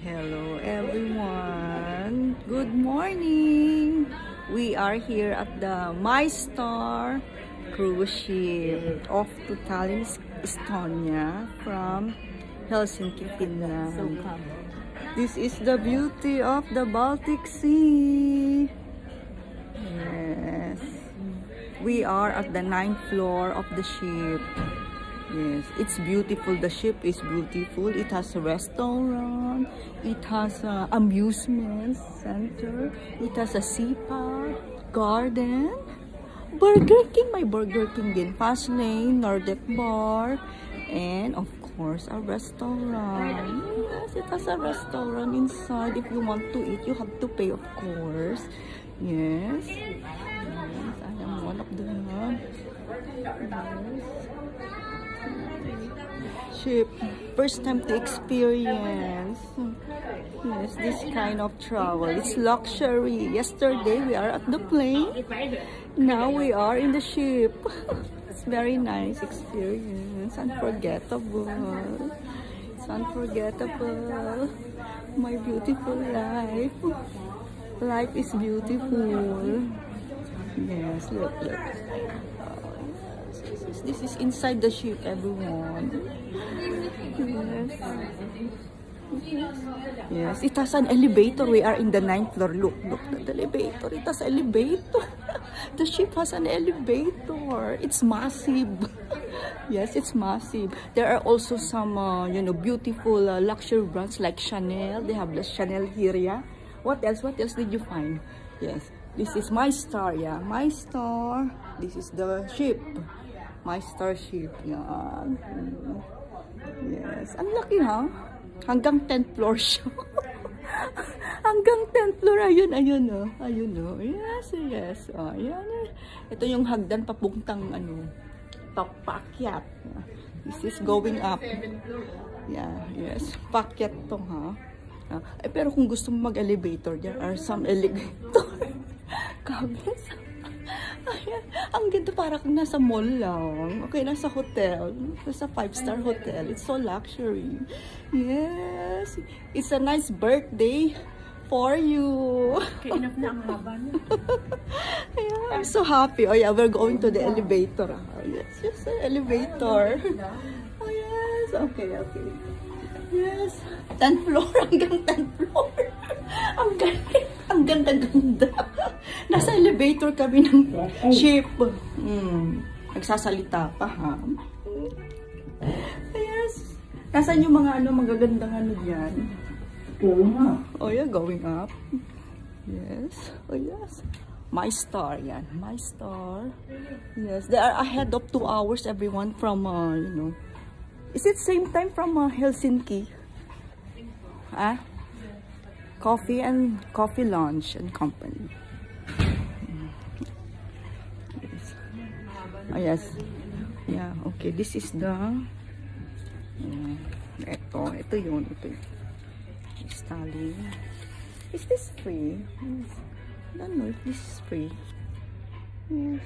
Hello everyone, good morning. We are here at the MyStar cruise ship off to Tallinn, Estonia from Helsinki, Finland. This is the beauty of the Baltic Sea. Yes, we are at the 9th floor of the ship. Yes, it's beautiful. The ship is beautiful. It has a restaurant. It has an amusement center. It has a spa, garden, Burger King. May Burger King din. Fast Lane, Nordic Bar, and of course a restaurant. Yes, it has a restaurant inside. If you want to eat, you have to pay, of course. Yes. Yes, I am one of them. Yes. Ship, first time to experience yes this kind of travel. It's luxury. Yesterday we are at the plane, now we are in the ship. It's very nice experience, unforgettable. It's unforgettable. My beautiful life is beautiful. Yes, look. This is inside the ship, everyone. Yes, it has an elevator. We are in the 9th floor. Look at the elevator. It has an elevator. The ship has an elevator. It's massive. Yes, it's massive. There are also some, beautiful luxury brands like Chanel. They have the Chanel here, yeah. What else? What else did you find? Yes, this is MyStar, yeah. MyStar. This is the ship. MyStar ship, yan. Yes, ang laki ha. Hanggang 10th floor siya. Hanggang 10th floor, ayun oh. Yes. Oh, yan. Ito yung hagdan papuntang papakyat. This is going up. Yeah, yes. Pakyat to ha. Pero kung gusto mo mag-elevator, there are some elevator. Kabis. Ayan. Ang ganda, parang nasa mall lang. Okay, nasa hotel. Nasa 5-star hotel. It's so luxury. Yes. It's a nice birthday for you. Okay, enough na ang haba na. Yeah, I'm so happy. Oh yeah, we're going to the elevator. Oh, yes, elevator. Oh yes. Okay. Yes. 10th floor hanggang 10th floor. Ang ganda. Nasa elevator kami ng ship. Nagsasalita pa ha. Yes. Nasaan yung mga magagandang diyan? Oh yeah, going up. Yes. Oh yes. MyStar yan. MyStar. Yes, they are ahead of 2 hours everyone from Is it same time from Helsinki? Coffee lunch and company. Yes. Oh yes. Yeah, okay. This is the ito yun. It's Tallinn. Is this free? Yes. I don't know if this is free. Yes.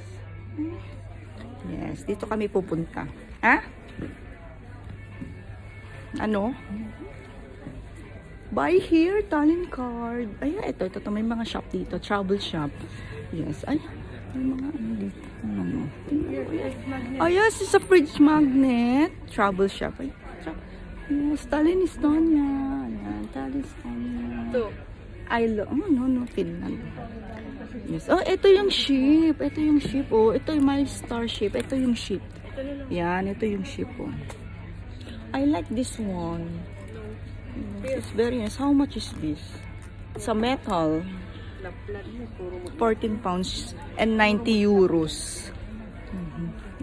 Yes, dito kami pupunta. Buy here, Tallinn card. Ay, ito may mga shop dito, travel shop. Yes, ay, may mga dito. Oh, yes, it's a fridge magnet. Travel shop. Ay, yes, Tallinn, Estonia. Ayan, Tallinn, Estonia. Ito. No, Finland. Yes. Oh, ito yung ship. Oh, ito yung MyStar ship. Ito yung ship. Yan, ito yung ship, oh. I like this one. It's very nice. How much is this? It's a metal. 14 pounds and 90 euros.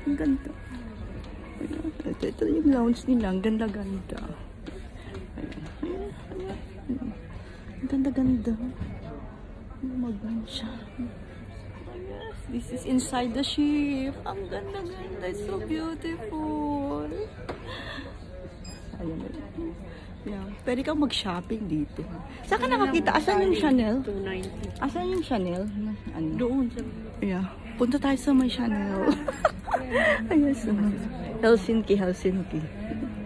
Ang ganda. Ito yung lounge nila. Ang ganda-ganda. Ang ganda-ganda. Maganda siya. This is inside the ship. Ang ganda-ganda. It's so beautiful. Ayan. Yeah. Pwede kang mag-shopping dito. Saan ka nakakita? Asan yung Chanel? 290. Asan yung Chanel? Doon. Yeah. Punta tayo sa may Chanel. Ayos. Helsinki.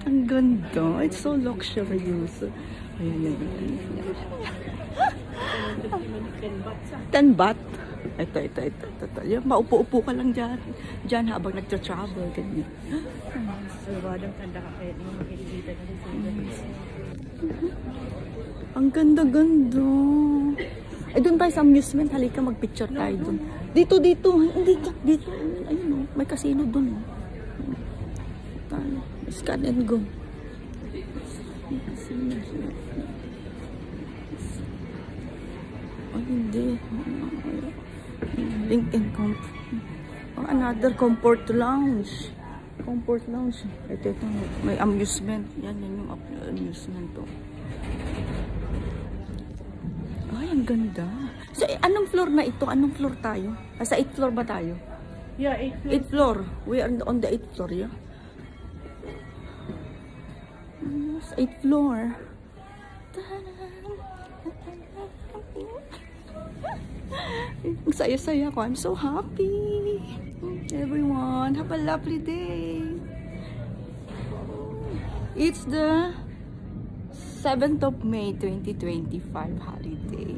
Ang Ang ganda. It's so luxurious. Ayan, yan. 10 baht. Ito. Yan, maupo-upo ka lang dyan. Dyan habang nagtra-travel. Ganyan. Wadang tanda ka kaya yung makikita na rin sa Ang ganda-ganda. Eh, doon tayo sa amusement. Halika, mag-picture tayo doon. Dito. Hindi ka. Dito. Ayun, oh. May casino doon. Tayo. Scan and go. May casino. Oh, hindi. Link and comfort. Oh, another comfort lounge. Comfort lounge. Ito. May amusement. Yan yung amusement to. Ay, ang ganda. So, anong floor na ito? Anong floor tayo? Sa 8th floor ba tayo? Yeah, 8th floor. We are on the 8th floor, yeah? Yes, 8th floor. Ang saya-saya ko. I'm so happy. Everyone, have a lovely day. It's the 7th of May 2025 holiday.